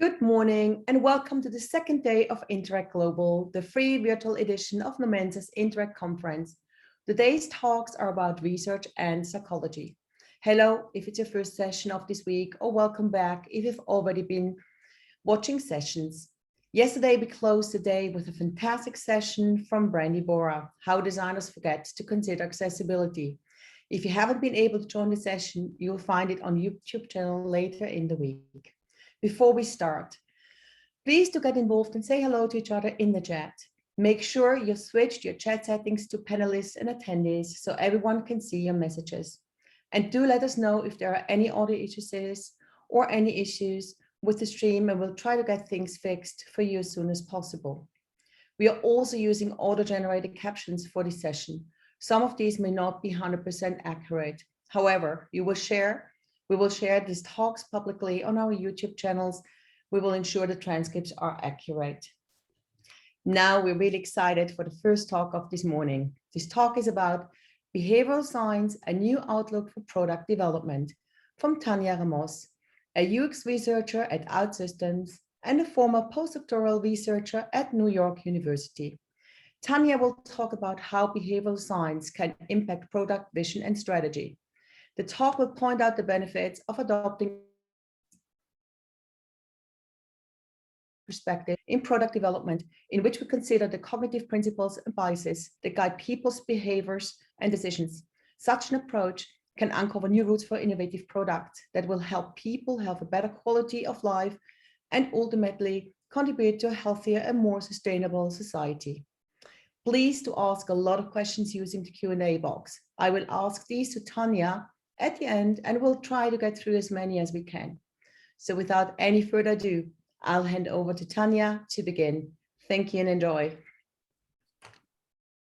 Good morning and welcome to the second day of Interact Global, the free virtual edition of Nomensa's Interact conference. Today's talks are about research and psychology. Hello, if it's your first session of this week, or welcome back if you've already been watching sessions. Yesterday, we closed the day with a fantastic session from Brandy Bora, How Designers Forget to Consider Accessibility. If you haven't been able to join the session, you'll find it on YouTube channel later in the week. Before we start, please do get involved and say hello to each other in the chat. Make sure you've switched your chat settings to panelists and attendees so everyone can see your messages. And do let us know if there are any audio issues or any issues with the stream, and we'll try to get things fixed for you as soon as possible. We are also using auto-generated captions for this session. Some of these may not be 100% accurate. However, we will share these talks publicly on our YouTube channels. We will ensure the transcripts are accurate. Now we're really excited for the first talk of this morning. This talk is about behavioral science, a new outlook for product development, from Tania Ramos, a UX researcher at OutSystems and a former postdoctoral researcher at New York University. Tania will talk about how behavioral science can impact product vision and strategy. The talk will point out the benefits of adopting perspective in product development, in which we consider the cognitive principles and biases that guide people's behaviors and decisions. Such an approach can uncover new routes for innovative products that will help people have a better quality of life and ultimately contribute to a healthier and more sustainable society. Please to ask a lot of questions using the Q&A box. I will ask these to Tania at the end, and we'll try to get through as many as we can. So without any further ado, I'll hand over to Tania to begin. Thank you and enjoy.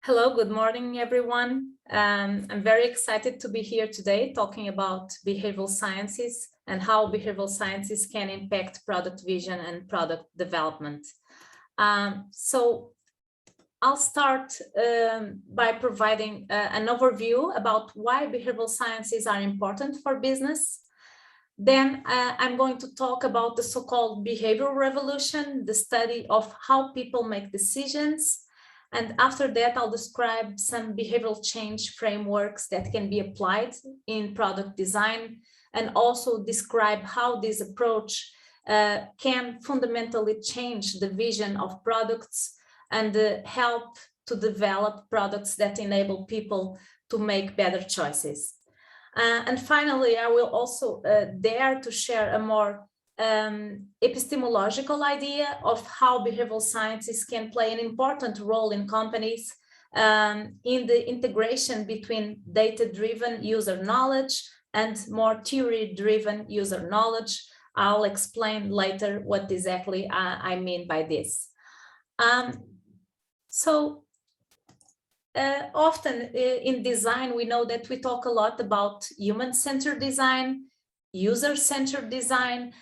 Hello, good morning, everyone. I'm very excited to be here today talking about behavioral sciences and how behavioral sciences can impact product vision and product development. So I'll start by providing an overview about why behavioral sciences are important for business. Then I'm going to talk about the so-called behavioral revolution, the study of how people make decisions. And after that, I'll describe some behavioral change frameworks that can be applied in product design, and also describe how this approach can fundamentally change the vision of products and help to develop products that enable people to make better choices. And finally, I will also dare to share a more epistemological idea of how behavioral sciences can play an important role in companies in the integration between data-driven user knowledge and more theory-driven user knowledge. I'll explain later what exactly I mean by this. Often in design, we know that we talk a lot about human-centered design, user-centered design,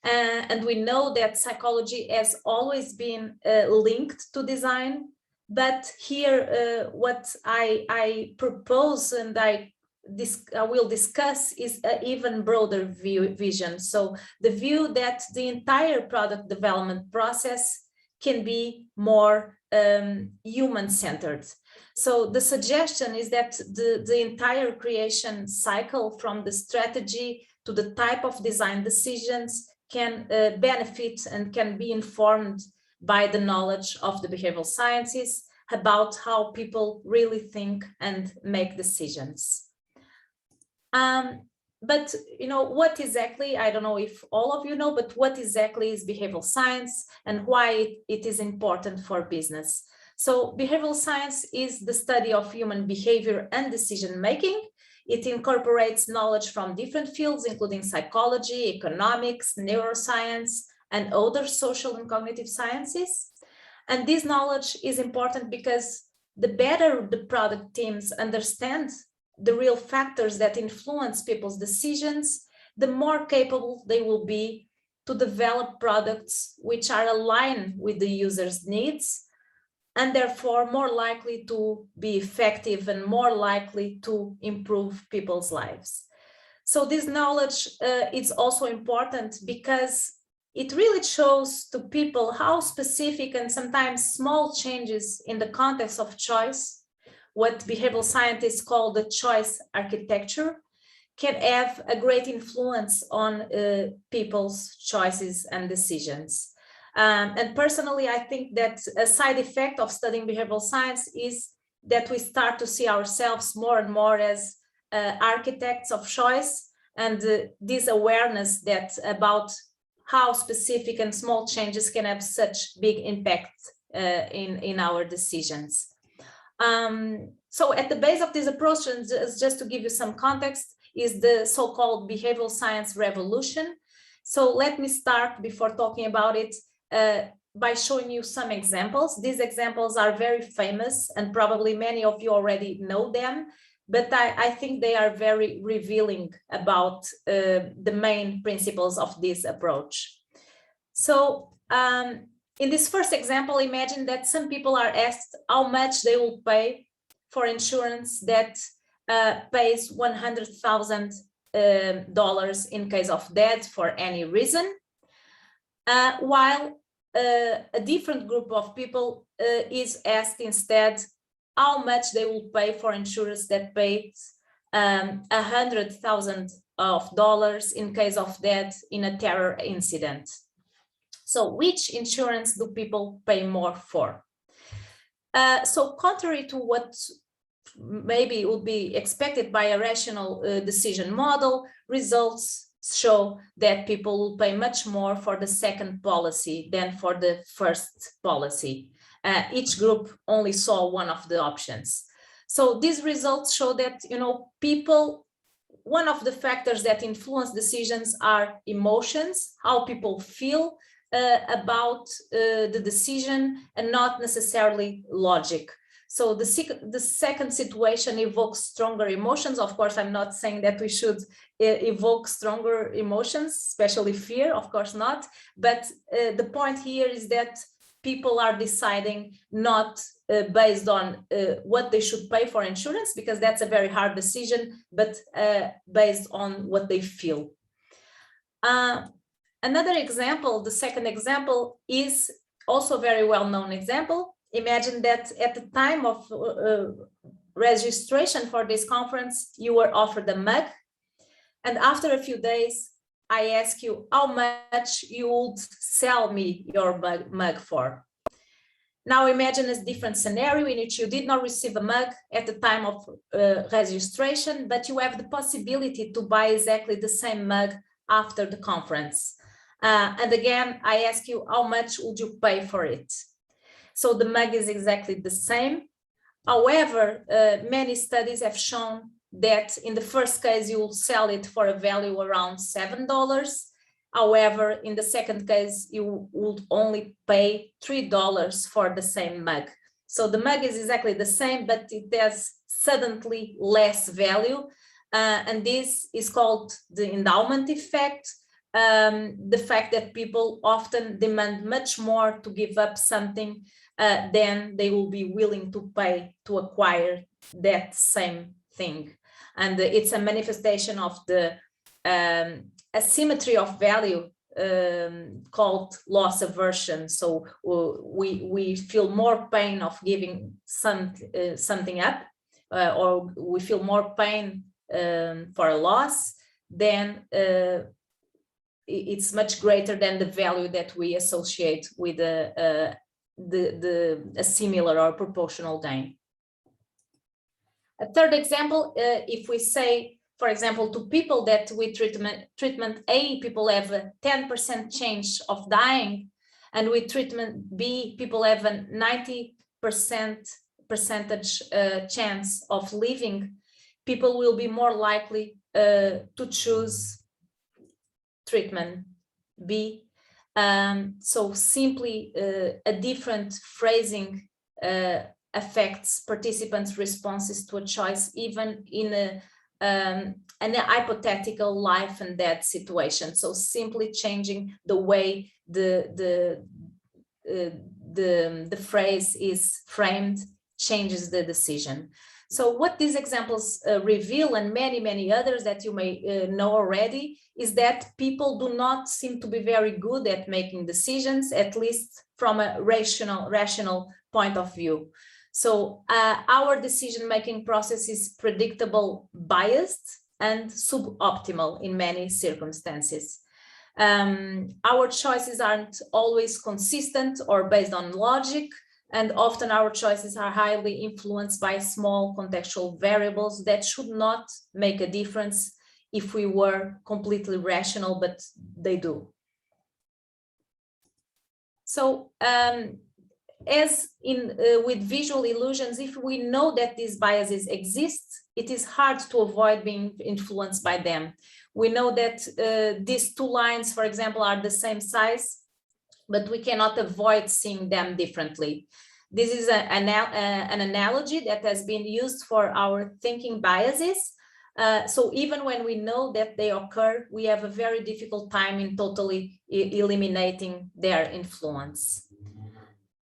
and we know that psychology has always been linked to design. But here, what I propose and I will discuss is an even broader vision. So the view that the entire product development process can be more human-centered. So the suggestion is that the entire creation cycle, from the strategy to the type of design decisions, can benefit and can be informed by the knowledge of the behavioral sciences about how people really think and make decisions. But what exactly, I don't know if all of you know, but what exactly is behavioral science and why it is important for business? So behavioral science is the study of human behavior and decision making. It incorporates knowledge from different fields, including psychology, economics, neuroscience, and other social and cognitive sciences. And this knowledge is important because the better the product teams understand the real factors that influence people's decisions, the more capable they will be to develop products which are aligned with the user's needs, and therefore more likely to be effective and more likely to improve people's lives. So this knowledge is also important because it really shows to people how specific and sometimes small changes in the context of choice, what behavioral scientists call the choice architecture, can have a great influence on people's choices and decisions. And personally, I think that a side effect of studying behavioral science is that we start to see ourselves more and more as architects of choice, and this awareness that about how specific and small changes can have such big impact in our decisions. So at the base of this approach, and just to give you some context, is the so-called behavioral science revolution. So let me start, before talking about it, by showing you some examples. These examples are very famous and probably many of you already know them, but I think they are very revealing about the main principles of this approach. So in this first example, imagine that some people are asked how much they will pay for insurance that pays $100,000 in case of death for any reason, while a different group of people is asked instead how much they will pay for insurance that pays $100,000 in case of death in a terror incident. So which insurance do people pay more for? So contrary to what maybe would be expected by a rational decision model, results show that people will pay much more for the second policy than for the first policy. Each group only saw one of the options. So these results show that, people, one of the factors that influence decisions are emotions, how people feel about the decision, and not necessarily logic. So the second situation evokes stronger emotions. Of course, I'm not saying that we should evoke stronger emotions, especially fear, of course not. But the point here is that people are deciding not based on what they should pay for insurance, because that's a very hard decision, but based on what they feel. Another example, the second example, is also a very well-known example. Imagine that at the time of registration for this conference, you were offered a mug, and after a few days, I ask you how much you would sell me your mug for. Now imagine a different scenario in which you did not receive a mug at the time of registration, but you have the possibility to buy exactly the same mug after the conference. And again, I ask you, how much would you pay for it? So the mug is exactly the same. However, many studies have shown that in the first case, you will sell it for a value around $7. However, in the second case, you would only pay $3 for the same mug. So the mug is exactly the same, but it has suddenly less value. And this is called the endowment effect. The fact that people often demand much more to give up something than they will be willing to pay to acquire that same thing. And it's a manifestation of the asymmetry of value called loss aversion. So we feel more pain of giving something up, or we feel more pain for a loss than it's much greater than the value that we associate with a similar or proportional gain. A third example, if we say, for example, to people that with treatment A, people have a 10% chance of dying, and with treatment B, people have a 90% chance of living, people will be more likely to choose treatment B. So simply a different phrasing affects participants' responses to a choice, even in an hypothetical life and death situation. So simply changing the way the phrase is framed changes the decision. So what these examples reveal, and many others that you may know already, is that people do not seem to be very good at making decisions, at least from a rational point of view. So our decision-making process is predictable, biased, and suboptimal in many circumstances. Our choices aren't always consistent or based on logic, and often our choices are highly influenced by small contextual variables that should not make a difference if we were completely rational, but they do. So as in with visual illusions, if we know that these biases exist, it is hard to avoid being influenced by them. We know that these two lines, for example, are the same size, but we cannot avoid seeing them differently. This is an analogy that has been used for our thinking biases. So even when we know that they occur, we have a very difficult time in totally eliminating their influence.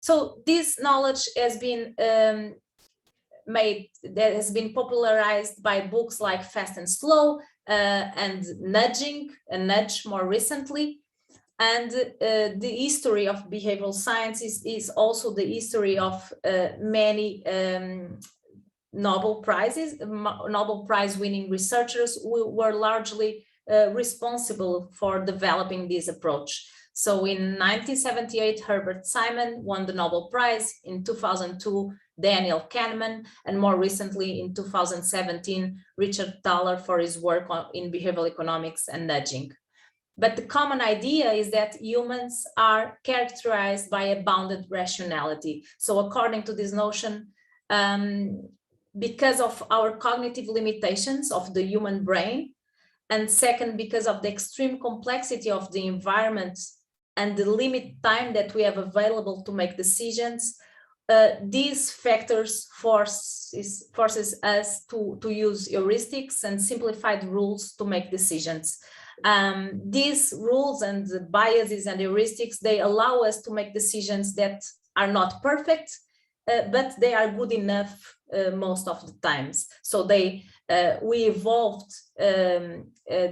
So this knowledge has been popularized by books like Fast and Slow and Nudging, and Nudge more recently. And the history of behavioral science is also the history of many Nobel Prize winning researchers who were largely responsible for developing this approach. So in 1978, Herbert Simon won the Nobel Prize. In 2002, Daniel Kahneman, and more recently in 2017, Richard Thaler for his work in behavioral economics and nudging. But the common idea is that humans are characterized by a bounded rationality. So according to this notion, because of our cognitive limitations of the human brain, and second, because of the extreme complexity of the environment and the limited time that we have available to make decisions, these factors forces us to use heuristics and simplified rules to make decisions. These rules and the biases and heuristics, they allow us to make decisions that are not perfect, but they are good enough most of the times. So we evolved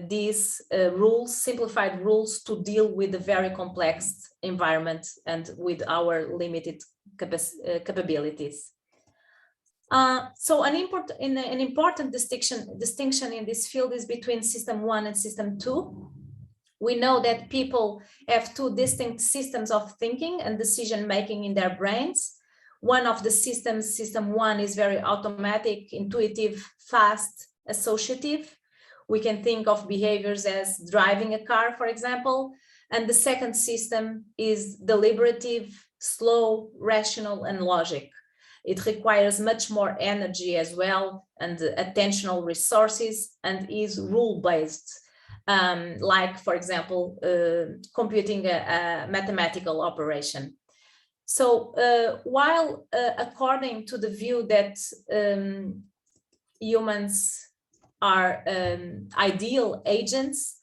these rules, simplified rules, to deal with a very complex environment and with our limited capabilities. So an important distinction in this field is between system 1 and system 2. We know that people have two distinct systems of thinking and decision making in their brains. One of the systems, system 1, is very automatic, intuitive, fast, associative. We can think of behaviors as driving a car, for example. And the second system is deliberative, slow, rational, and logic. It requires much more energy as well, and attentional resources, and is rule-based, like, for example, computing a mathematical operation. So while according to the view that humans are ideal agents,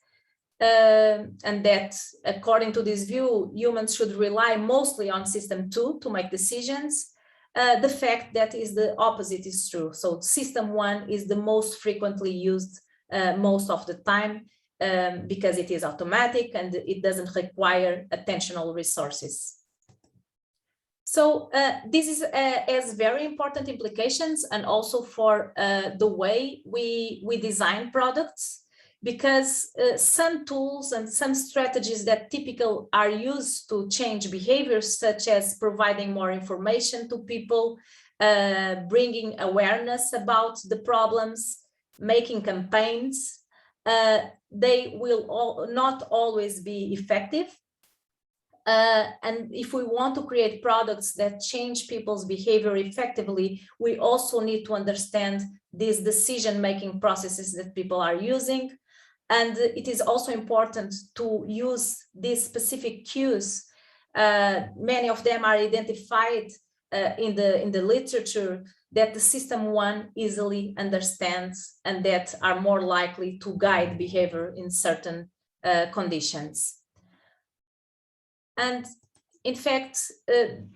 and that according to this view, humans should rely mostly on system 2 to make decisions, the fact that is the opposite is true. So system 1 is the most frequently used most of the time because it is automatic and it doesn't require attentional resources. So this has very important implications, and also for the way we design products, because some tools and some strategies that typically are used to change behaviors, such as providing more information to people, bringing awareness about the problems, making campaigns, they will not always be effective. And if we want to create products that change people's behavior effectively, we also need to understand these decision-making processes that people are using. And it is also important to use these specific cues. Many of them are identified in the literature that the system 1 easily understands and that are more likely to guide behavior in certain conditions. And in fact,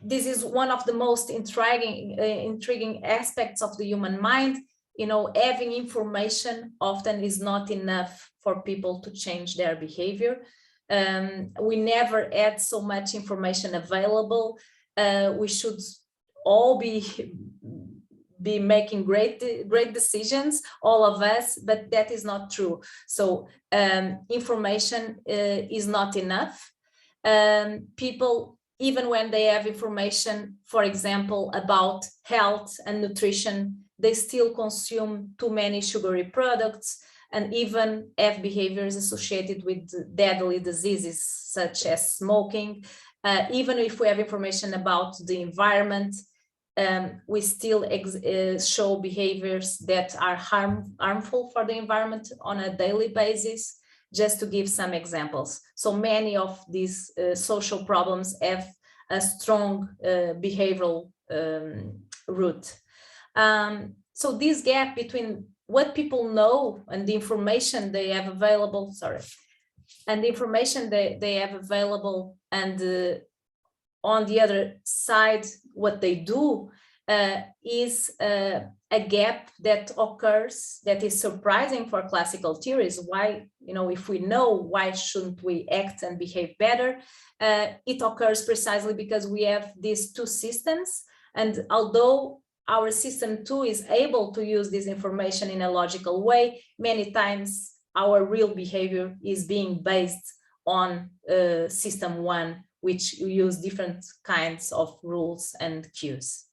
this is one of the most intriguing aspects of the human mind. You know, having information often is not enough for people to change their behavior. We never had so much information available. We should all be making great decisions, all of us, but that is not true. So information is not enough. People, even when they have information, for example, about health and nutrition, they still consume too many sugary products and even have behaviors associated with deadly diseases such as smoking. Even if we have information about the environment, we still show behaviors that are harmful for the environment on a daily basis, just to give some examples. So many of these social problems have a strong behavioral root. So this gap between what people know and the information they have available, and the information they have available, and on the other side, what they do, is a gap that occurs that is surprising for classical theories. Why, you know, if we know, why shouldn't we act and behave better? It occurs precisely because we have these two systems, and although our system 2 is able to use this information in a logical way, many times our real behavior is being based on system 1, which use different kinds of rules and cues.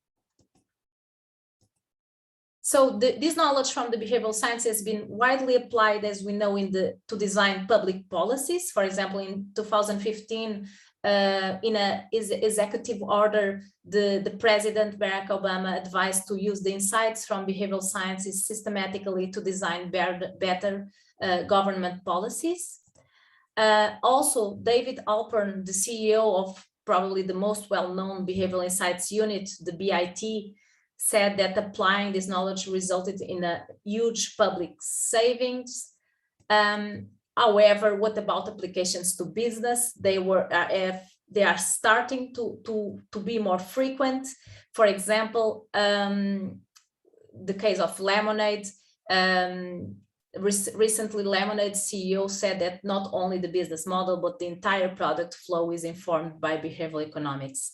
So this knowledge from the behavioral science has been widely applied, as we know, to design public policies. For example, in 2015, in an executive order, the President Barack Obama advised to use the insights from behavioral sciences systematically to design better government policies. Also, David Alpern, the CEO of probably the most well-known behavioral insights unit, the BIT, said that applying this knowledge resulted in a huge public savings. However, what about applications to business? They are starting to be more frequent. For example, the case of lemonade. Recently, Lemonade CEO said that not only the business model, but the entire product flow is informed by behavioral economics.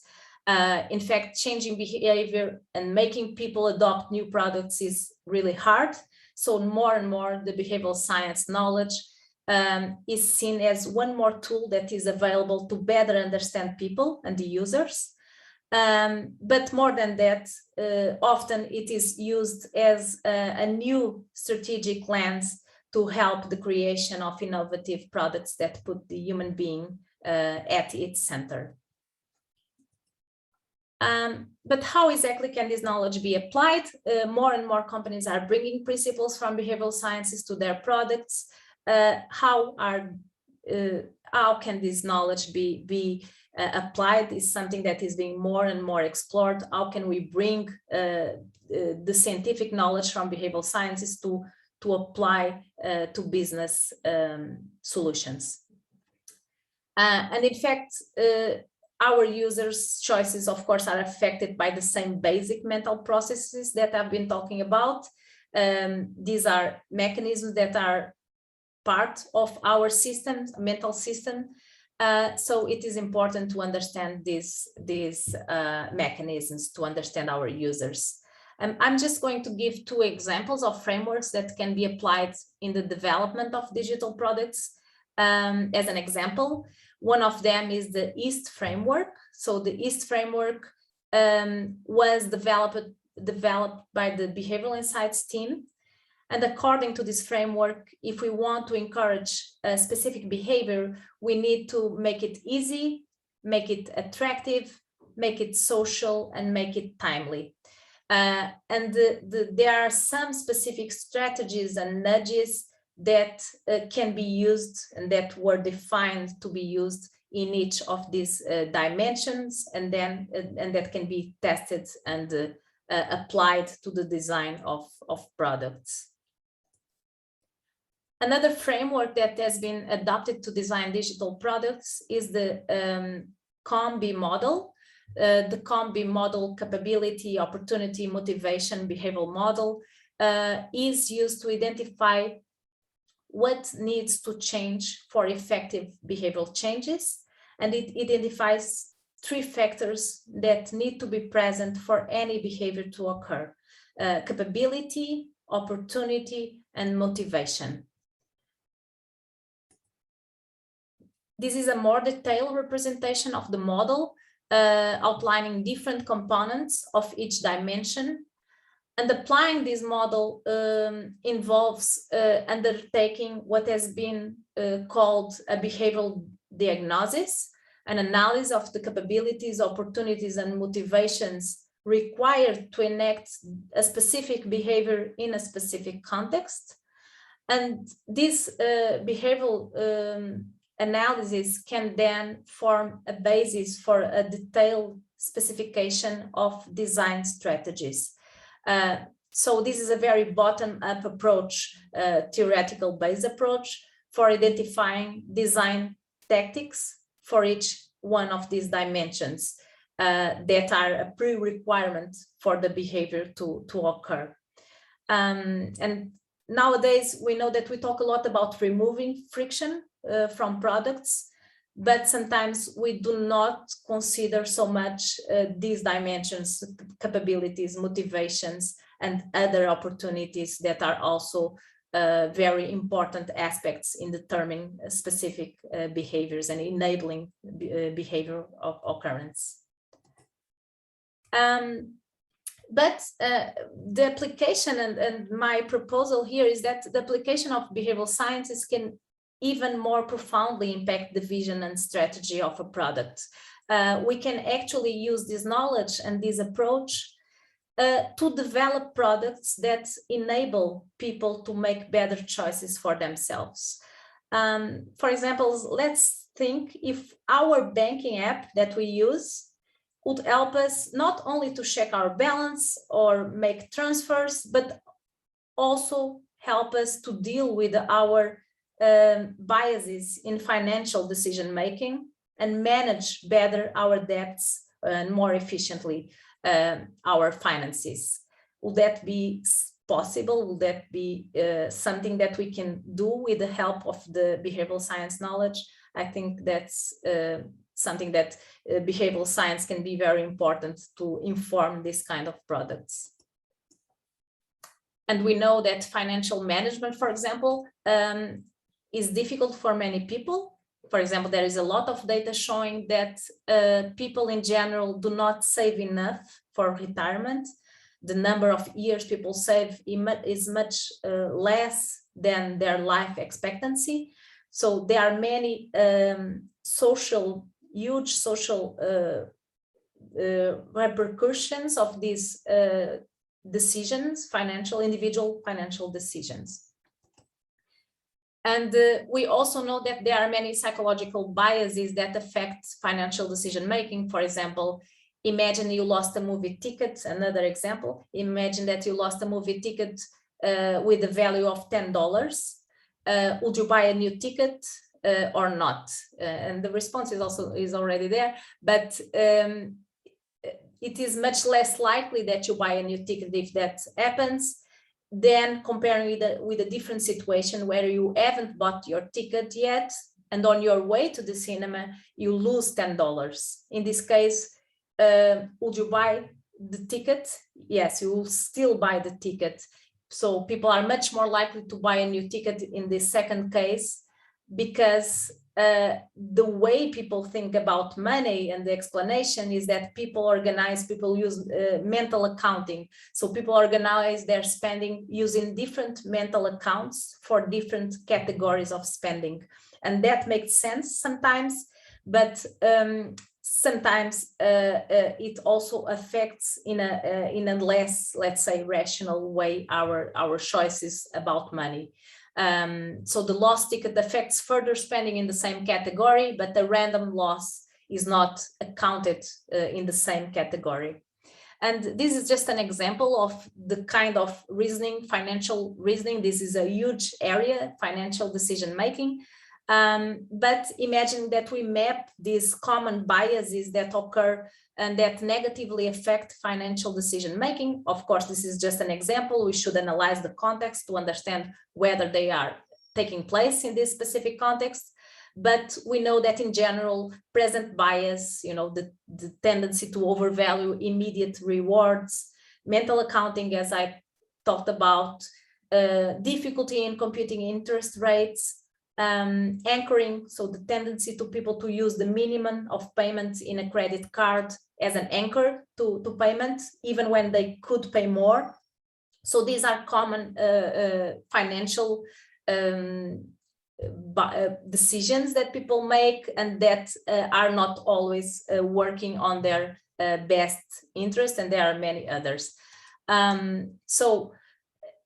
In fact, changing behavior and making people adopt new products is really hard. So more and more, the behavioral science knowledge is seen as one more tool that is available to better understand people and the users. But more than that, often it is used as a new strategic lens to help the creation of innovative products that put the human being at its center. But how exactly can this knowledge be applied? More and more companies are bringing principles from behavioral sciences to their products. How can this knowledge be applied is something that is being more and more explored. How can we bring the scientific knowledge from behavioral sciences to apply to business solutions? And in fact, our users' choices, of course, are affected by the same basic mental processes that I've been talking about. These are mechanisms that are part of our system, mental system. So it is important to understand these mechanisms, to understand our users. I'm just going to give 2 examples of frameworks that can be applied in the development of digital products. As an example, one of them is the EAST framework. So the EAST framework was developed by the Behavioral Insights team. And according to this framework, if we want to encourage a specific behavior, we need to make it easy, make it attractive, make it social, and make it timely. And there are some specific strategies and nudges that can be used and that were defined to be used in each of these dimensions, and that can be tested and applied to the design of products. Another framework that has been adopted to design digital products is the COM-B model. The COM-B model, capability, opportunity, motivation, behavioral model, is used to identify what needs to change for effective behavioral changes. And it identifies 3 factors that need to be present for any behavior to occur: capability, opportunity, and motivation. This is a more detailed representation of the model, outlining different components of each dimension. And applying this model involves undertaking what has been called a behavioral diagnosis, an analysis of the capabilities, opportunities, and motivations required to enact a specific behavior in a specific context. And this behavioral analysis can then form a basis for a detailed specification of design strategies. So this is a very bottom-up approach, theoretical based approach for identifying design tactics for each one of these dimensions that are a pre-requirement for the behavior to occur. And nowadays, we know that we talk a lot about removing friction from products, but sometimes we do not consider so much these dimensions, capabilities, motivations, and other opportunities that are also very important aspects in determining specific behaviors and enabling behavior of occurrence. But the application and my proposal here is that the application of behavioral sciences can even more profoundly impact the vision and strategy of a product. We can actually use this knowledge and this approach to develop products that enable people to make better choices for themselves. For example, let's think if our banking app that we use would help us not only to check our balance or make transfers, but also help us to deal with our biases in financial decision making and manage better our debts and more efficiently our finances. Would that be possible? Would that be something that we can do with the help of the behavioral science knowledge? I think that's something that behavioral science can be very important to inform this kind of products. And we know that financial management, for example, is difficult for many people. For example, there is a lot of data showing that people in general do not save enough for retirement. The number of years people save is much less than their life expectancy. So there are many huge social repercussions of these decisions, individual financial decisions. And we also know that there are many psychological biases that affect financial decision making. For example, imagine you lost a movie ticket. Another example, imagine that you lost a movie ticket with a value of $10. Would you buy a new ticket or not? And the response is already there, but it is much less likely that you buy a new ticket if that happens, than comparing with a different situation where you haven't bought your ticket yet, and on your way to the cinema, you lose $10. In this case, would you buy the ticket? Yes, you will still buy the ticket. So people are much more likely to buy a new ticket in the second case, because the way people think about money and the explanation is that people use mental accounting. So people organize their spending using different mental accounts for different categories of spending. And that makes sense sometimes, but sometimes it also affects in a less, let's say, rational way our choices about money. So the lost ticket affects further spending in the same category, but the random loss is not accounted in the same category. And this is just an example of the kind of reasoning, financial reasoning. This is a huge area, financial decision making. But imagine that we map these common biases that occur and that negatively affect financial decision making. Of course, this is just an example. We should analyze the context to understand whether they are taking place in this specific context. But we know that in general, present bias, the tendency to overvalue immediate rewards, mental accounting, as I talked about, difficulty in computing interest rates, anchoring, so the tendency to people to use the minimum of payments in a credit card as an anchor to payment, even when they could pay more. So these are common financial decisions that people make, and that are not always working on their best interest, and there are many others.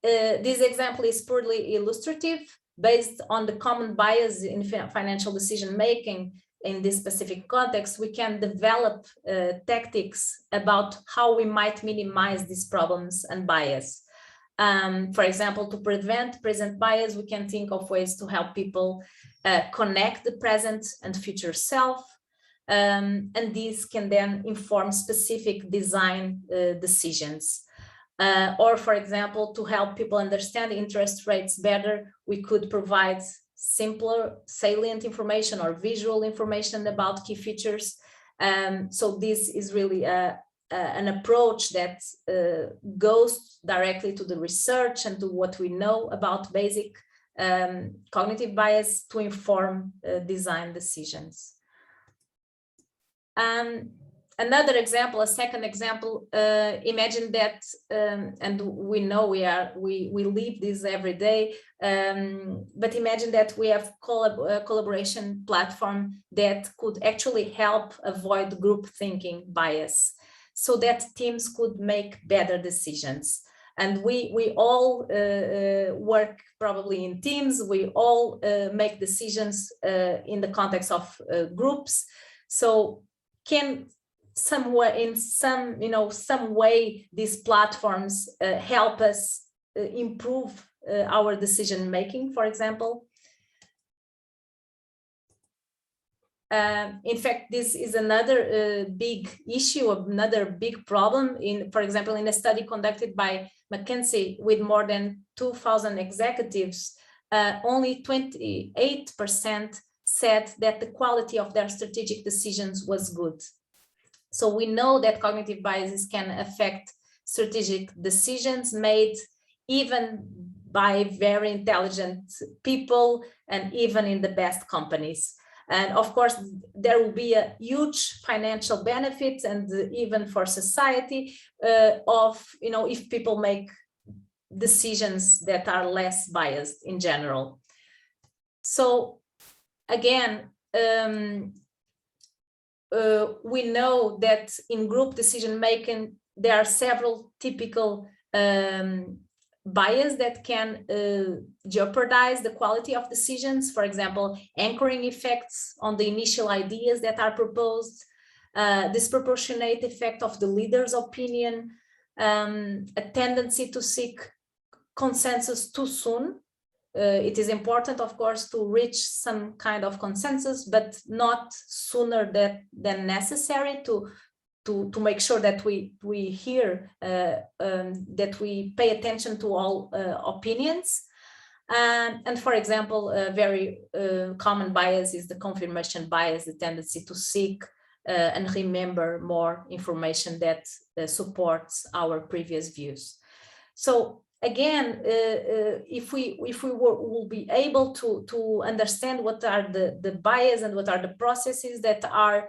This example is purely illustrative. Based on the common bias in financial decision making in this specific context, we can develop tactics about how we might minimize these problems and bias. For example, to prevent present bias, we can think of ways to help people connect the present and future self, and these can then inform specific design decisions. Or, for example, to help people understand interest rates better, we could provide simpler, salient information or visual information about key features. So this is really an approach that goes directly to the research and to what we know about basic cognitive bias to inform design decisions. Another example, a second example, imagine that, and we know we live this every day, but imagine that we have a collaboration platform that could actually help avoid group thinking bias, so that teams could make better decisions. And we all work probably in teams, we all make decisions in the context of groups. So can somewhere in some way these platforms help us improve our decision making, for example. In fact, this is another big issue, another big problem. For example, in a study conducted by McKinsey with more than 2,000 executives, only 28% said that the quality of their strategic decisions was good. So we know that cognitive biases can affect strategic decisions made even by very intelligent people and even in the best companies. And of course, there will be a huge financial benefit and even for society if people make decisions that are less biased in general. So again, we know that in group decision making, there are several typical bias that can jeopardize the quality of decisions. For example, anchoring effects on the initial ideas that are proposed, disproportionate effect of the leader's opinion, a tendency to seek consensus too soon. It is important, of course, to reach some kind of consensus, but not sooner than necessary to make sure that we hear, that we pay attention to all opinions. And for example, a very common bias is the confirmation bias, the tendency to seek and remember more information that supports our previous views. So again, if we will be able to understand what are the bias and what are the processes that are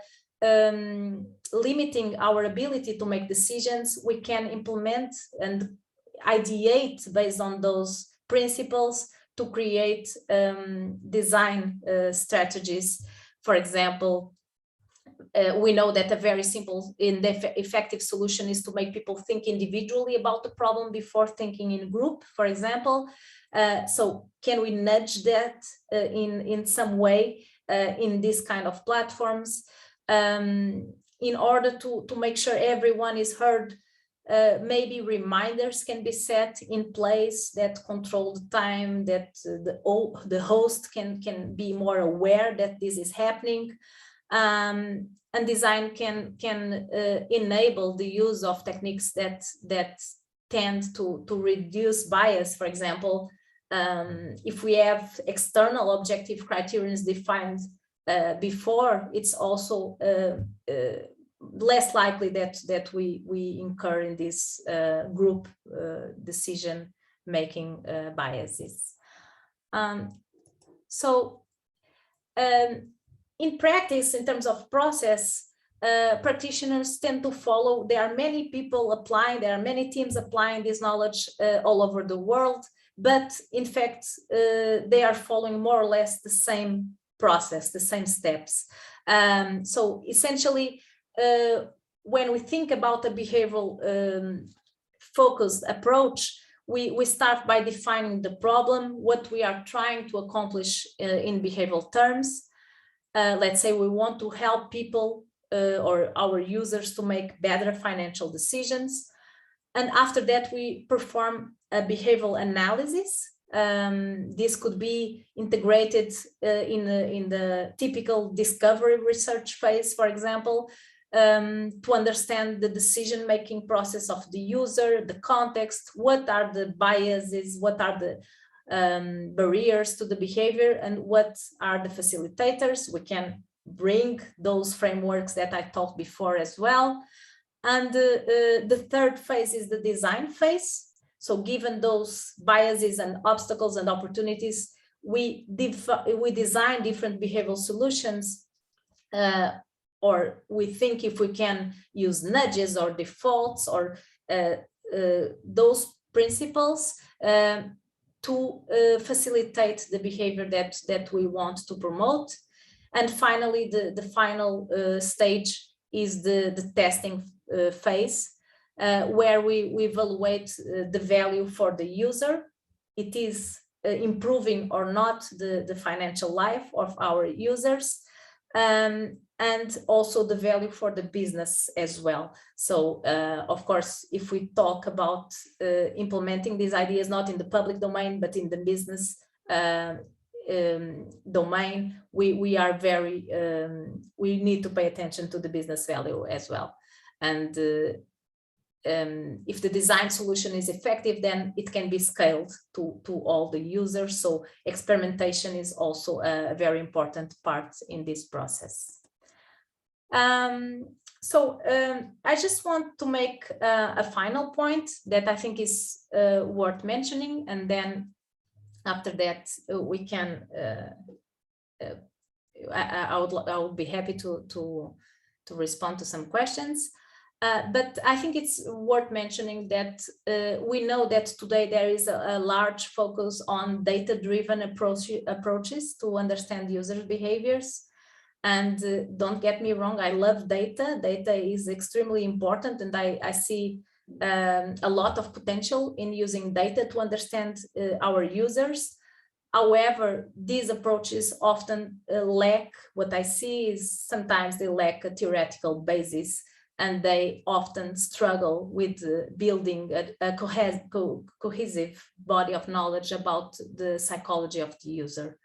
limiting our ability to make decisions, we can implement and ideate based on those principles to create design strategies. For example, we know that a very simple and effective solution is to make people think individually about the problem before thinking in group, for example. So can we nudge that in some way in this kind of platforms in order to make sure everyone is heard maybe reminders can be set in place that control the time, that the host can be more aware that this is happening. And design can enable the use of techniques that tend to reduce bias. For example, if we have external objective criteria defined before, it's also less likely that we incur in this group decision making biases. In practice, in terms of process, practitioners tend to follow. There are many people applying, there are many teams applying this knowledge all over the world, but in fact, they are following more or less the same process, the same steps. So essentially, when we think about a behavioral focused approach, we start by defining the problem, what we are trying to accomplish in behavioral terms. Let's say we want to help people or our users to make better financial decisions. And after that, we perform a behavioral analysis. This could be integrated in the typical discovery research phase, for example, to understand the decision-making process of the user, the context, what are the biases, what are the barriers to the behavior, and what are the facilitators. We can bring those frameworks that I talked before as well. And the third phase is the design phase. So given those biases and obstacles and opportunities, we design different behavioral solutions, or we think if we can use nudges or defaults or those principles to facilitate the behavior that we want to promote. And finally, the final stage is the testing phase, where we evaluate the value for the user. It is improving or not the financial life of our users, and also the value for the business as well. So, of course, if we talk about implementing these ideas, not in the public domain, but in the business domain, we are very, we need to pay attention to the business value as well. And if the design solution is effective, then it can be scaled to all the users. So experimentation is also a very important part in this process. I just want to make a final point that I think is worth mentioning, and then after that we can, I would be happy to respond to some questions. But I think it's worth mentioning that we know that today there is a large focus on data-driven approaches to understand user behaviors. And don't get me wrong, I love data. Data is extremely important, and I see a lot of potential in using data to understand our users. However, these approaches often lack, what I see is sometimes they lack a theoretical basis, and they often struggle with building a cohesive body of knowledge about the psychology of the user.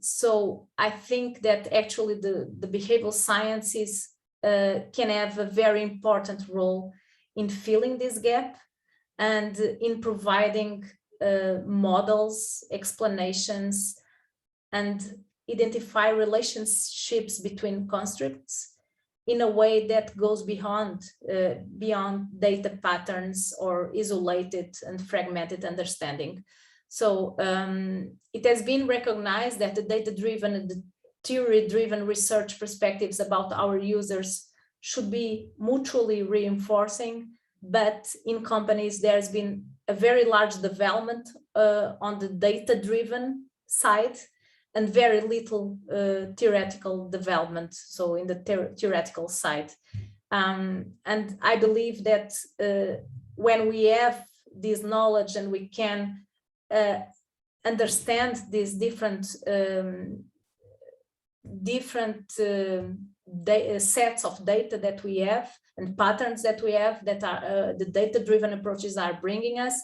So I think that actually the behavioral sciences can have a very important role in filling this gap and in providing models, explanations, and identify relationships between constructs in a way that goes beyond data patterns or isolated and fragmented understanding. So it has been recognized that the data-driven and the theory-driven research perspectives about our users should be mutually reinforcing, but in companies there's been a very large development on the data-driven side and very little theoretical development, so in the theoretical side. And I believe that when we have this knowledge and we can understand these different different sets of data that we have and patterns that we have that are the data-driven approaches are bringing us,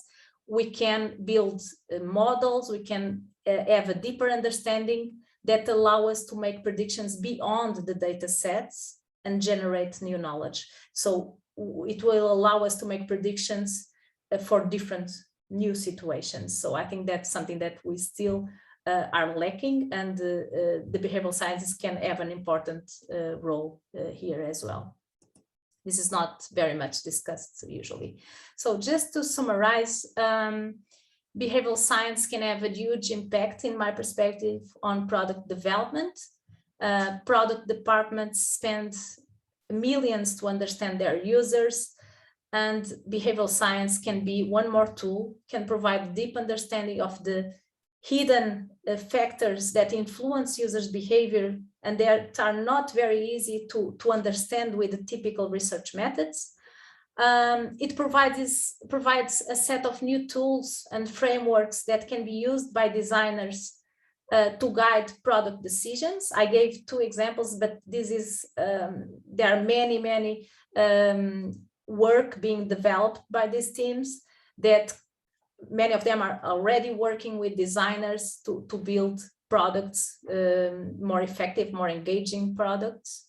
we can build models, we can have a deeper understanding that allow us to make predictions beyond the data sets and generate new knowledge. So it will allow us to make predictions for different new situations. So I think that's something that we still are lacking, and the behavioral sciences can have an important role here as well. This is not very much discussed usually. So just to summarize, behavioral science can have a huge impact, in my perspective, on product development. Product departments spend millions to understand their users, and behavioral science can be one more tool, can provide deep understanding of the hidden factors that influence users' behavior, and that are not very easy to understand with the typical research methods. It provides a set of new tools and frameworks that can be used by designers to guide product decisions. I gave 2 examples, but this is there are many work being developed by these teams that many of them are already working with designers to build products, more effective, more engaging products.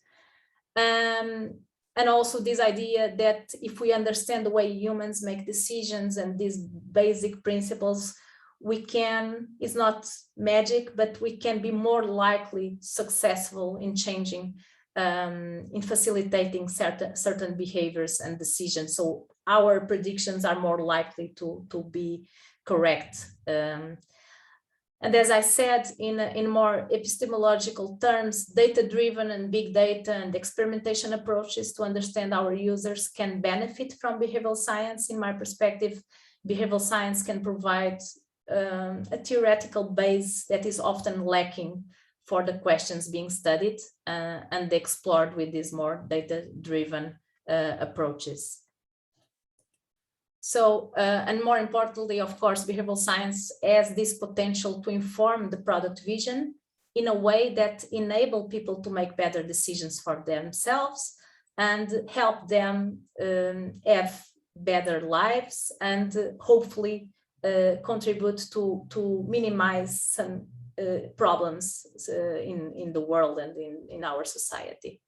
And also this idea that if we understand the way humans make decisions and these basic principles, we can, it's not magic, but we can be more likely successful in changing, in facilitating certain behaviors and decisions. So our predictions are more likely to be correct. And as I said, in more epistemological terms, data-driven and big data and experimentation approaches to understand our users can benefit from behavioral science. In my perspective, behavioral science can provide a theoretical base that is often lacking for the questions being studied and explored with these more data-driven approaches. So, and more importantly, of course, behavioral science has this potential to inform the product vision in a way that enable people to make better decisions for themselves and help them have better lives and hopefully contribute to minimize some problems in the world and in our society.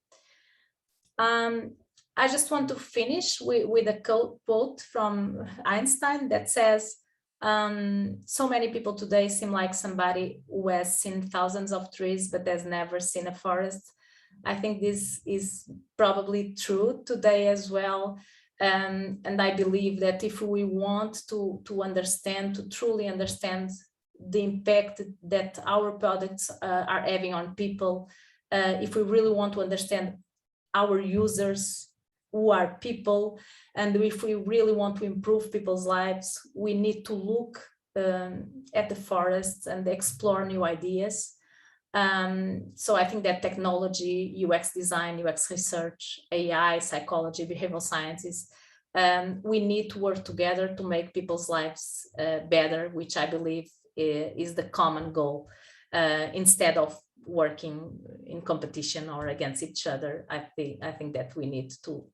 I just want to finish with a quote from Einstein that says, so many people today seem like somebody who has seen thousands of trees but has never seen a forest. I think this is probably true today as well. And I believe that if we want to understand, to truly understand the impact that our products are having on people, if we really want to understand our users who are people, and if we really want to improve people's lives, we need to look at the forests and explore new ideas. So I think that technology, UX design, UX research, AI, psychology, behavioral sciences, we need to work together to make people's lives better, which I believe is the common goal, instead of working in competition or against each other. I think that we need to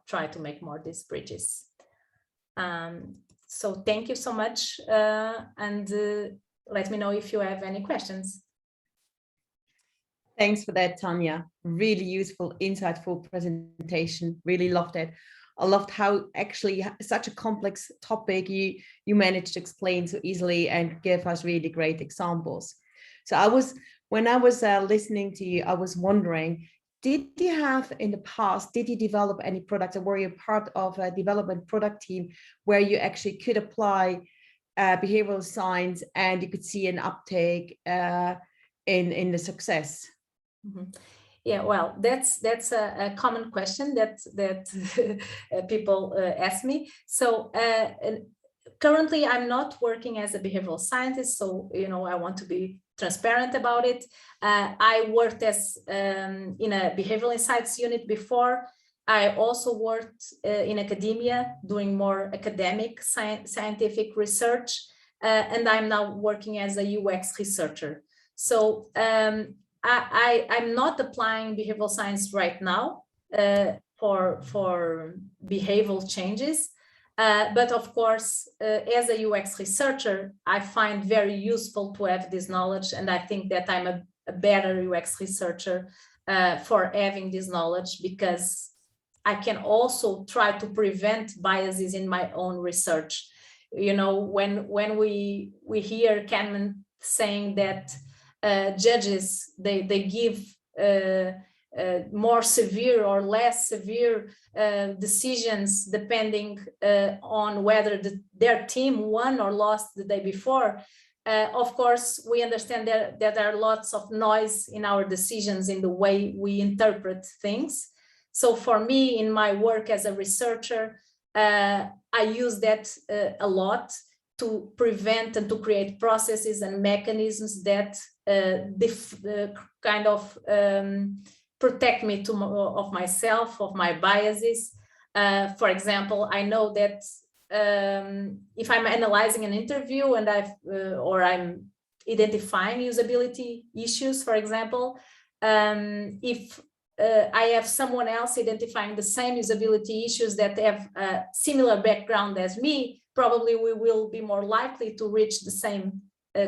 try to make more these bridges. So thank you so much, and let me know if you have any questions. Thanks for that, Tania. Really useful, insightful presentation. Really loved it. I loved how actually such a complex topic you managed to explain so easily and give us really great examples. So when I was listening to you, I was wondering, did you have in the past, did you develop any products, or were you part of a development product team where you actually could apply behavioral science and you could see an uptake in the success? Mm-hmm. Yeah, well, that's a common question that people ask me. So currently, I'm not working as a behavioral scientist, so I want to be transparent about it. I worked as in a behavioral insights unit before. I also worked in academia, doing more academic scientific research, and I'm now working as a UX researcher. So I'm not applying behavioral science right now for behavioral changes. But of course, as a UX researcher, I find very useful to have this knowledge. And I think that I'm a better UX researcher for having this knowledge, because I can also try to prevent biases in my own research. You know, when we hear Kahneman saying that judges, they give more severe or less severe decisions depending on whether their team won or lost the day before. Of course, we understand that there are lots of noise in our decisions in the way we interpret things. So for me, in my work as a researcher, I use that a lot to prevent and to create processes and mechanisms that kind of protect me of myself, of my biases. For example, I know that if I'm analyzing an interview and or I'm identifying usability issues, for example, if I have someone else identifying the same usability issues that have a similar background as me, probably we will be more likely to reach the same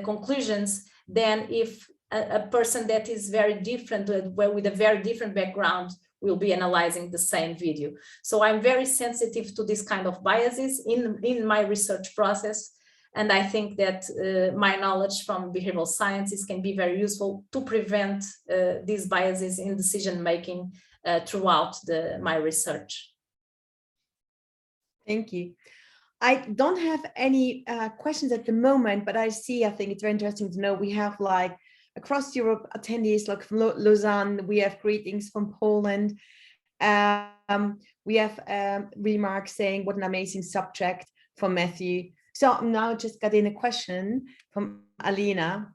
conclusions than if a person that is very different, with a very different background, will be analyzing the same video. So I'm very sensitive to this kind of biases in my research process. And I think that my knowledge from behavioral sciences can be very useful to prevent these biases in decision-making throughout my research. Thank you. I don't have any questions at the moment, but I think it's very interesting to know we have like across Europe attendees like from Lausanne, we have greetings from Poland. We have remarks saying what an amazing subject from Matthew. So now just got in a question from Alina.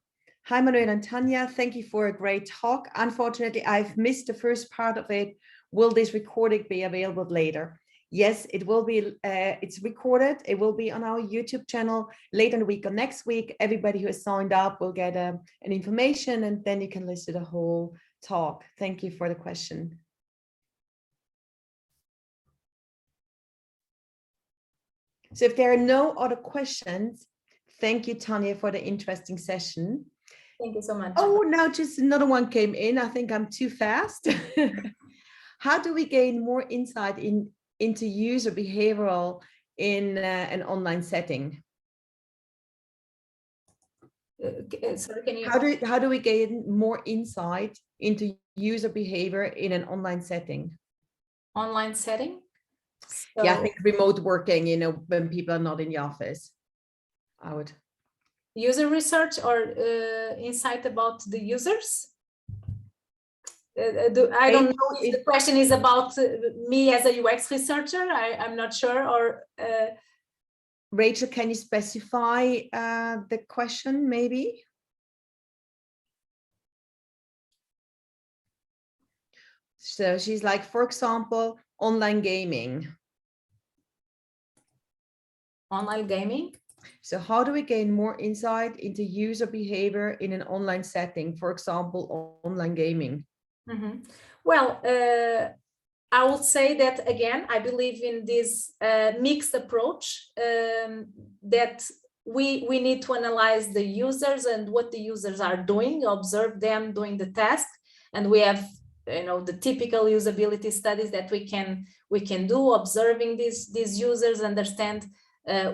Hi, Manuel and Tania. Thank you for a great talk. Unfortunately, I've missed the first part of it. Will this recording be available later? Yes, it will be. It's recorded. It will be on our YouTube channel later in the week or next week. Everybody who has signed up will get an information, and then you can listen to the whole talk. Thank you for the question. So if there are no other questions, thank you, Tania, for the interesting session. Thank you so much. Oh, now just another one came in. I think I'm too fast. How do we gain more insight into user behavioral in an online setting? Sorry, can you... How do we gain more insight into user behavior in an online setting? Online setting? So, yeah, I think remote working, you know, when people are not in the office. I would. User research or insight about the users? I don't know if the question is about me as a UX researcher. I'm not sure. Or Rachel, can you specify the question maybe? So she's like, for example, online gaming. Online gaming? So how do we gain more insight into user behavior in an online setting, for example, online gaming? Mm-hmm. Well, I would say that, again, I believe in this mixed approach, that we need to analyze the users and what the users are doing, observe them doing the task. And we have, you know, the typical usability studies that we can do, observing these users, understand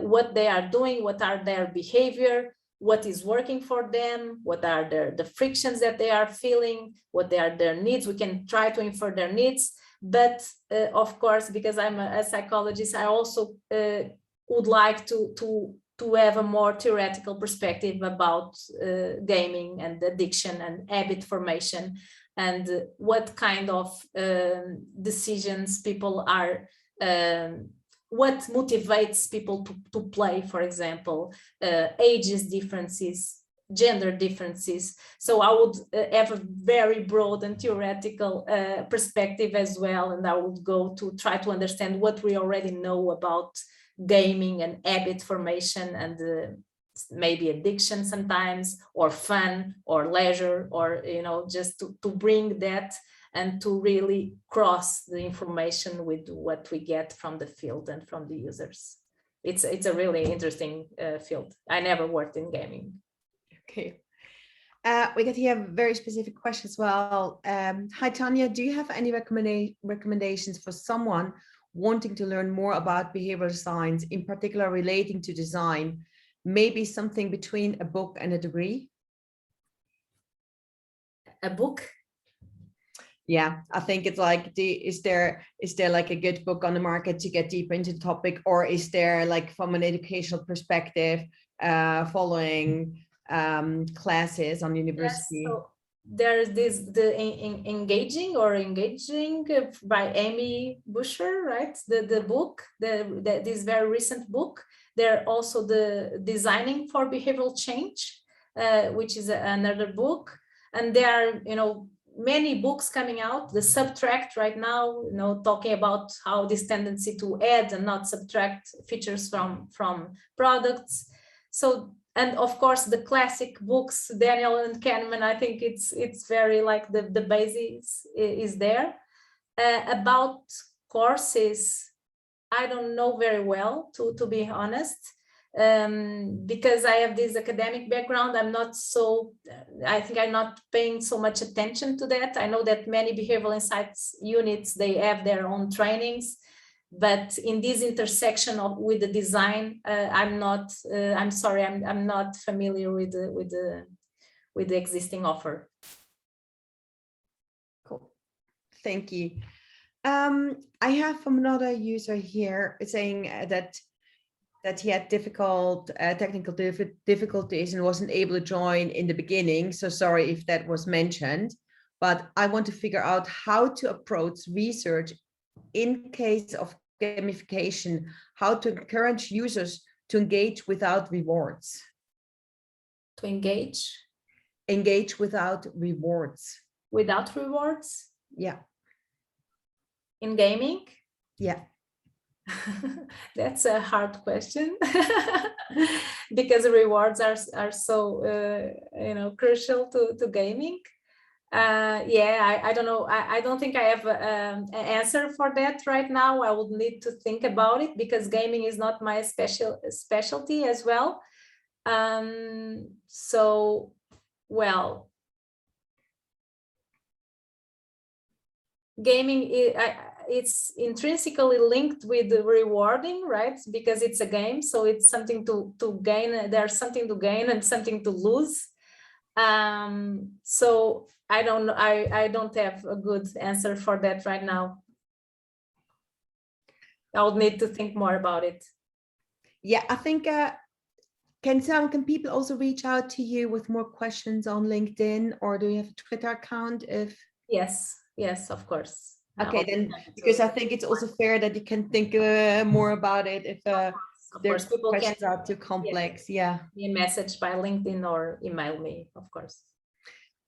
what they are doing, what are their behavior, what is working for them, what are the frictions that they are feeling, what are their needs. We can try to infer their needs. But of course, because I'm a psychologist, I also would like to have a more theoretical perspective about gaming and addiction and habit formation, and what kind of decisions people are, what motivates people to play, for example, ages differences, gender differences. So I would have a very broad and theoretical perspective as well, and I would go to try to understand what we already know about gaming and habit formation, and maybe addiction sometimes, or fun, or leisure, or just to bring that and to really cross the information with what we get from the field and from the users. It's a really interesting field. I never worked in gaming. Okay. We get here a very specific question as well. Hi, Tania, do you have any recommendations for someone wanting to learn more about behavioral science, in particular relating to design, maybe something between a book and a degree? A book? Yeah, I think it's like, is there like a good book on the market to get deeper into the topic, or is there, like, from an educational perspective, following classes on university? Yes, so there's Engaging by Amy Busher, right? The book, this very recent book. There also the Designing for Behavioral Change, which is another book. And there are, many books coming out. The Subtract right now, talking about how this tendency to add and not subtract features from products. So, and of course the classic books, Daniel and Kahneman, I think it's very, like, the basis is there. About courses, I don't know very well, to be honest, because I have this academic background. I think I'm not paying so much attention to that. I know that many behavioral insights units, they have their own trainings, but in this intersection with the design, I'm sorry, I'm not familiar with the existing offer. Cool, thank you. I have from another user here saying that he had technical difficulties and wasn't able to join in the beginning. So sorry if that was mentioned, but I want to figure out how to approach research in case of gamification, how to encourage users to engage without rewards. To engage? Engage without rewards. Without rewards? Yeah. In gaming? Yeah. That's a hard question because rewards are so crucial to gaming. Yeah, I don't know. I don't think I have an answer for that right now. I would need to think about it because gaming is not my specialty as well. So, well, gaming it's intrinsically linked with the rewarding, right? Because it's a game, so it's something to gain. There's something to gain and something to lose. So I don't have a good answer for that right now. I would need to think more about it. Yeah, I think can people also reach out to you with more questions on LinkedIn, or do you have a Twitter account? Yes, of course. Okay, then, because I think it's also fair that you can think more about it if there's questions are too complex. Yeah. Me a message by LinkedIn or email me, of course.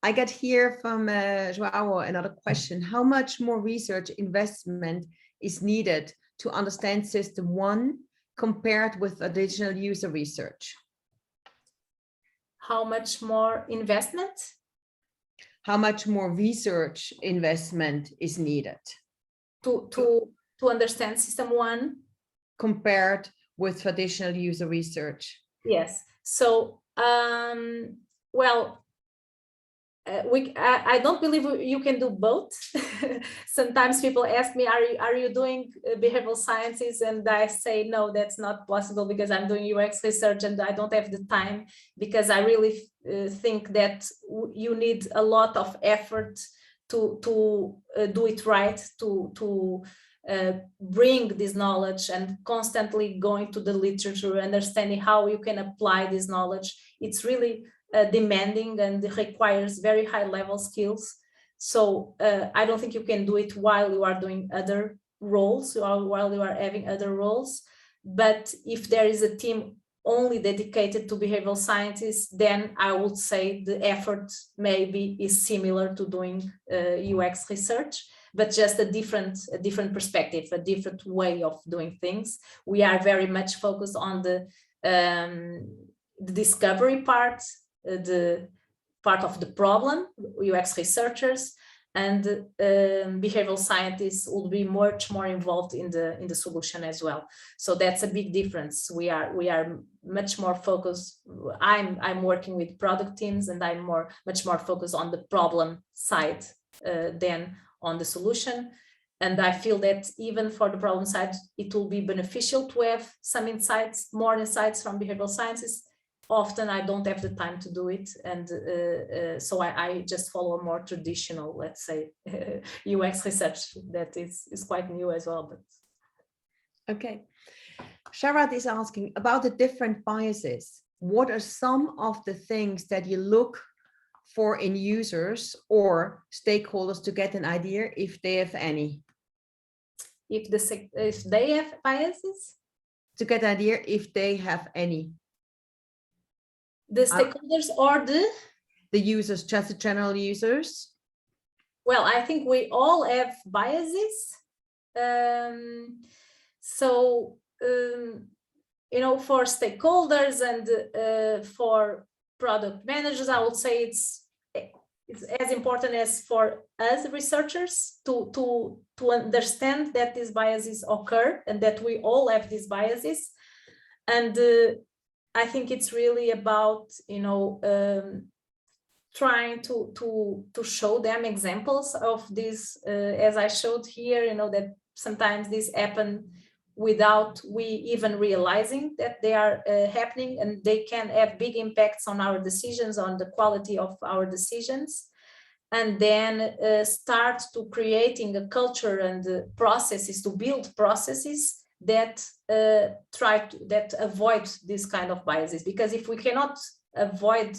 I got here from Joao another question. How much more research investment is needed to understand system 1 compared with additional user research? How much more investment? How much more research investment is needed to understand system 1 compared with traditional user research? Yes. So, well, I don't believe you can do both. Sometimes people ask me, are you doing behavioral sciences? And I say, no, that's not possible because I'm doing UX research and I don't have the time, because I really think that you need a lot of effort to do it right, to bring this knowledge and constantly going to the literature, understanding how you can apply this knowledge. It's really demanding and requires very high level skills. So I don't think you can do it while you are doing other roles or while you are having other roles. But if there is a team only dedicated to behavioral sciences, then I would say the effort maybe is similar to doing UX research, but just a different perspective, a different way of doing things. We are very much focused on the the discovery part, the part of the problem, UX researchers, and behavioral scientists will be much more involved in the solution as well. So that's a big difference. We are much more focused. I'm working with product teams, and I'm much more focused on the problem side than on the solution. And I feel that even for the problem side, it will be beneficial to have some insights, more insights from behavioral sciences. Often I don't have the time to do it, and so I just follow a more traditional, let's say, UX research that is quite new as well. But okay, Sharad is asking about the different biases. What are some of the things that you look for in users or stakeholders to get an idea if they have any? If they have biases? To get an idea if they have any. The stakeholders or the users, just the general users? Well, I think we all have biases. You know, for stakeholders and for product managers, I would say it's as important as for us researchers to understand that these biases occur and that we all have these biases. And I think it's really about, you know, trying to show them examples of this, as I showed here, you know, that sometimes this happen without we even realizing that they are happening, and they can have big impacts on our decisions, on the quality of our decisions. And then start to creating a culture and processes, to build processes that that avoid this kind of biases. Because if we cannot avoid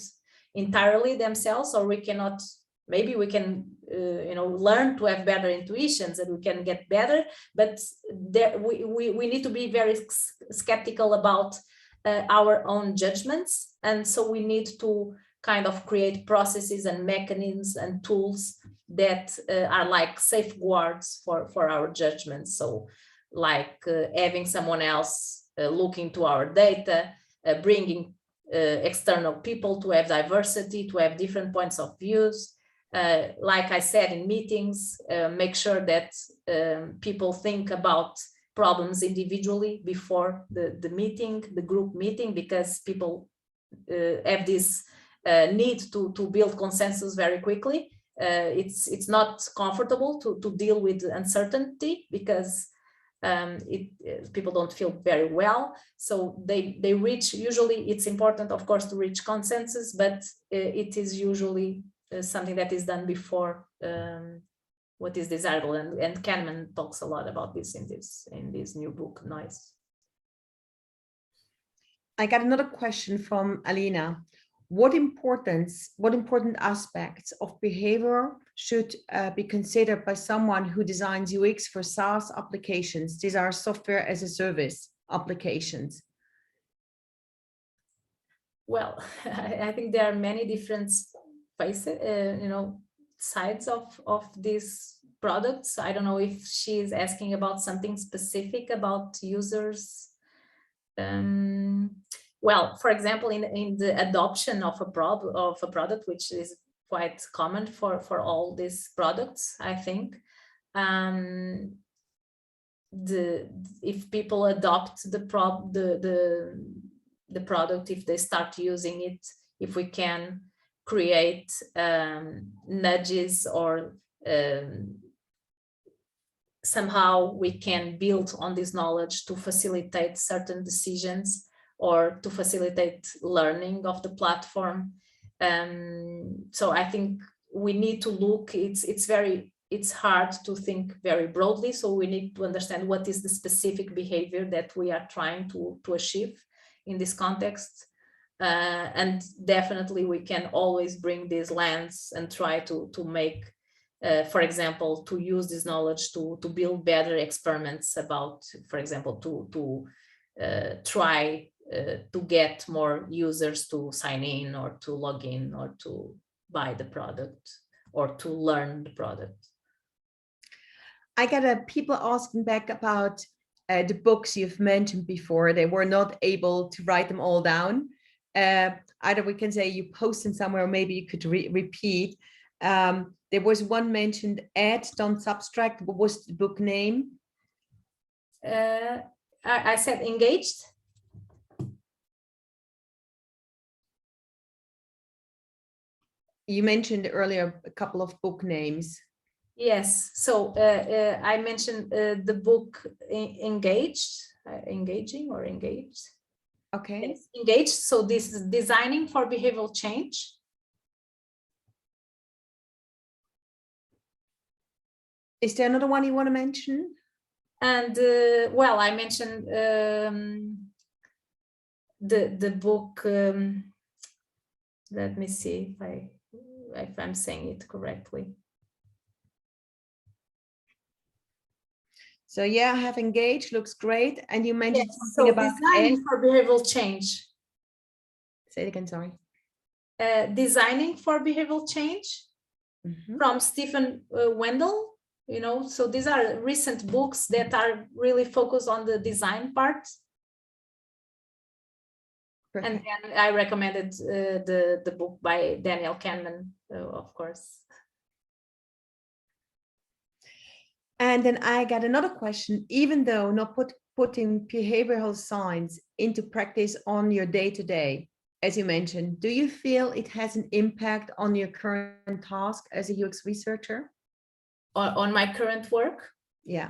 entirely themselves, or we cannot, maybe we can you know, learn to have better intuitions and we can get better, but there, we need to be very skeptical about our own judgments. And so we need to kind of create processes and mechanisms and tools that are like safeguards for our judgments. So like having someone else look into our data, bringing external people to have diversity, to have different points of views. Like I said, in meetings, make sure that people think about problems individually before the meeting, the group meeting, because people have this need to build consensus very quickly. It's not comfortable to deal with uncertainty, because people don't feel very well. So they reach, usually it's important, of course, to reach consensus, but it is usually something that is done before what is desirable. And Kahneman talks a lot about this in this new book, Noise. I got another question from Alina. What important aspects of behavior should be considered by someone who designs UX for SaaS applications? These are software as a service applications. Well, I think there are many different faces, you know, sides of these products. I don't know if she is asking about something specific about users. Well, for example, in the adoption of a product, which is quite common for all these products, I think. If people adopt the product, if they start using it, if we can create nudges, or somehow we can build on this knowledge to facilitate certain decisions, or to facilitate learning of the platform. So I think we need to look, it's hard to think very broadly, so we need to understand what is the specific behavior that we are trying to achieve in this context. And definitely we can always bring this lens and try to make, for example, to use this knowledge to build better experiments about, for example, to try to get more users to sign in, or to log in, or to buy the product, or to learn the product. I got people asking back about the books you've mentioned before. They were not able to write them all down. either we can say you posted somewhere, or maybe you could repeat. There was one mentioned, Add, Don't Subtract. What was the book name? I said Engaged. You mentioned earlier a couple of book names. Yes, so I mentioned the book Engaged, Engaging or Engaged. Okay. Yes, Engaged. So this is Designing for Behavioral Change. Is there another one you want to mention? And well, I mentioned the book. Let me see if I'm saying it correctly. So yeah, I have Engaged, looks great. And you mentioned something so about Designing for Behavioral Change. Say it again, sorry. Designing for Behavioral Change from Stephen Wendell. You know, so these are recent books that are really focused on the design part. Perfect. And then I recommended the book by Daniel Kahneman, of course. And then I got another question. Even though not putting behavioral science into practice on your day-to-day, as you mentioned, do you feel it has an impact on your current task as a UX researcher? On my current work? Yeah.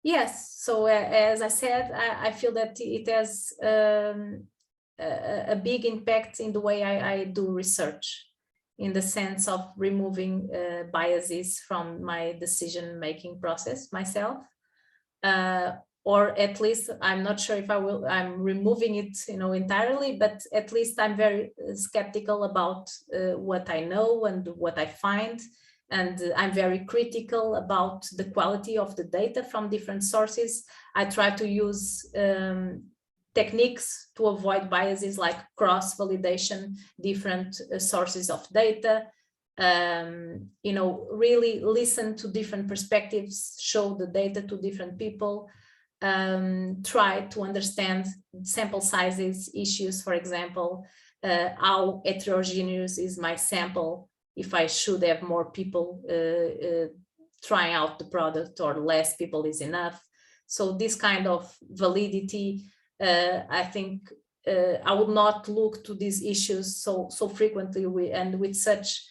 Yes. So as I said, I feel that it has a big impact in the way I do research, in the sense of removing biases from my decision-making process myself. Or at least I'm not sure if I'm removing it, you know, entirely, but at least I'm very skeptical about what I know and what I find. And I'm very critical about the quality of the data from different sources. I try to use techniques to avoid biases, like cross-validation, different sources of data. You know, really listen to different perspectives, show the data to different people, try to understand sample sizes, issues, for example, how heterogeneous is my sample, if I should have more people trying out the product or less people is enough. So this kind of validity, I think I would not look to these issues so frequently and with such.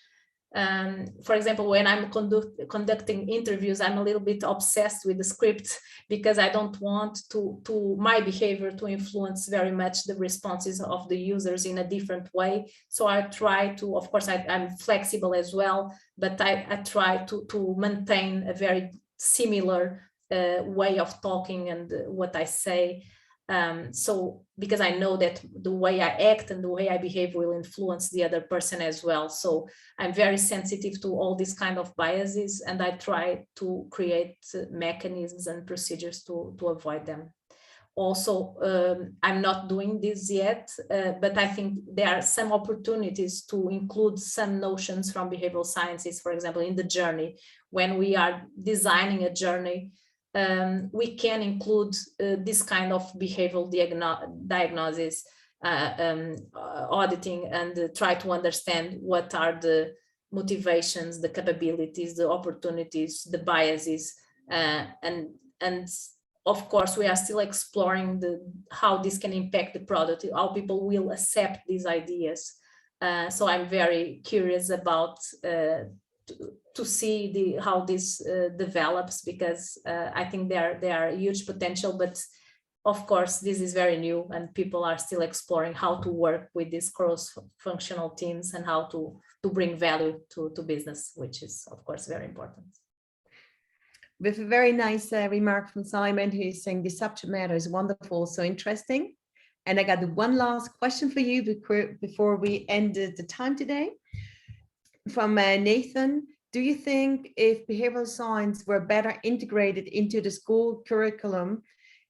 For example, when I'm conducting interviews, I'm a little bit obsessed with the script, because I don't want to my behavior to influence very much the responses of the users in a different way. So I try to, of course, I'm flexible as well, but I try to maintain a very similar way of talking and what I say. So because I know that the way I act and the way I behave will influence the other person as well. So I'm very sensitive to all these kind of biases, and I try to create mechanisms and procedures to avoid them. Also, I'm not doing this yet, but I think there are some opportunities to include some notions from behavioral sciences, for example, in the journey. When we are designing a journey, we can include this kind of behavioral diagnosis, auditing, and try to understand what are the motivations, the capabilities, the opportunities, the biases, and of course we are still exploring how this can impact the product, how people will accept these ideas. So I'm very curious about to see how this develops, because I think there are huge potential, but of course this is very new and people are still exploring how to work with these cross-functional teams and how to bring value to business, which is of course very important. With a very nice remark from Simon, who's saying the subject matter is wonderful, so interesting. And I got one last question for you before we end the time today. From Nathan, do you think if behavioral science were better integrated into the school curriculum,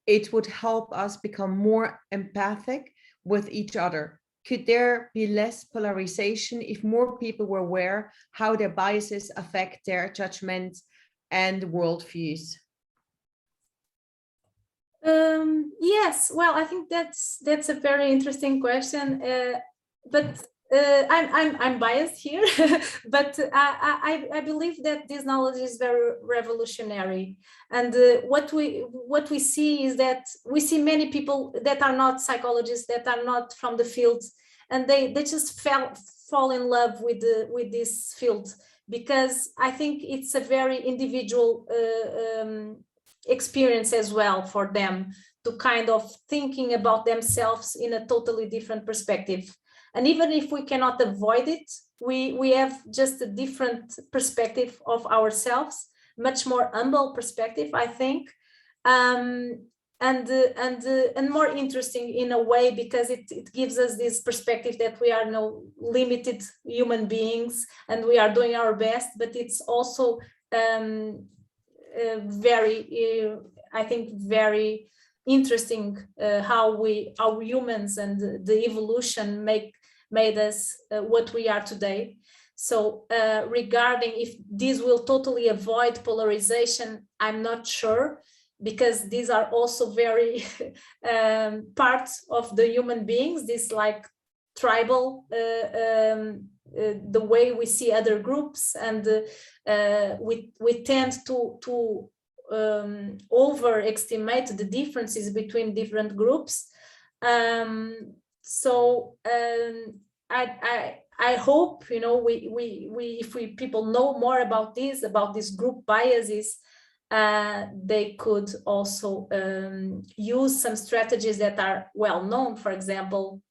it would help us become more empathic with each other? Could there be less polarization if more people were aware how their biases affect their judgments and worldviews? Yes, well, I think that's a very interesting question, but I'm biased here, but I believe that this knowledge is very revolutionary, and what we see is that we see many people that are not psychologists, that are not from the field, and they just fall in love with this field, because I think it's a very individual experience as well for them, to kind of thinking about themselves in a totally different perspective. And even if we cannot avoid it, we have just a different perspective of ourselves, much more humble perspective, I think, and more interesting in a way, because it gives us this perspective that we are no limited human beings and we are doing our best, but it's also very, I think, very interesting how humans and the evolution made us what we are today. So regarding if this will totally avoid polarization, I'm not sure, because these are also very parts of the human beings, this like tribal the way we see other groups, and we tend to overestimate the differences between different groups. So I hope, you know, we if people know more about these group biases, they could also use some strategies that are well known. For example,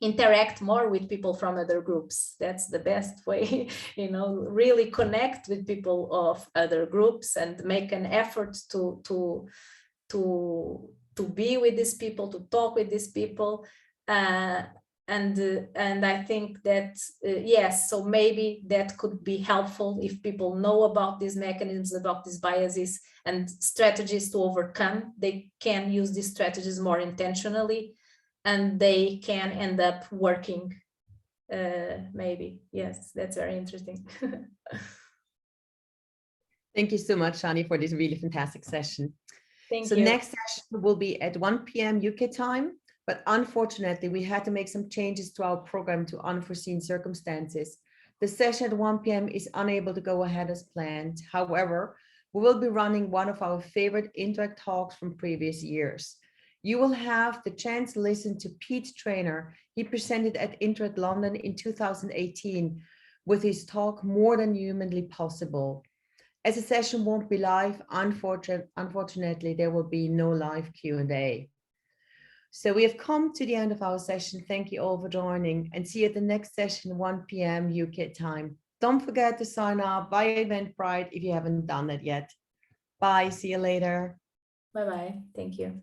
interact more with people from other groups. That's the best way, you know, really connect with people of other groups and make an effort to be with these people, to talk with these people. And I think that yes, so maybe that could be helpful if people know about these mechanisms, about these biases and strategies to overcome. They can use these strategies more intentionally, and they can end up working, maybe. Yes, that's very interesting. Thank you so much, Shani, for this really fantastic session. Thank so you. Next session will be at 1 p.m. UK time, but unfortunately we had to make some changes to our program to unforeseen circumstances. The session at 1 p.m. is unable to go ahead as planned. However, we will be running one of our favorite Interact talks from previous years. You will have the chance to listen to Pete Trainer. He presented at Interact London in 2018 with his talk, More Than Humanly Possible. As the session won't be live, unfortunately, there will be no live Q&A. So we have come to the end of our session. Thank you all for joining, and see you at the next session, 1 p.m. UK time. Don't forget to sign up via Eventbrite if you haven't done that yet. Bye, see you later. Bye-bye, thank you.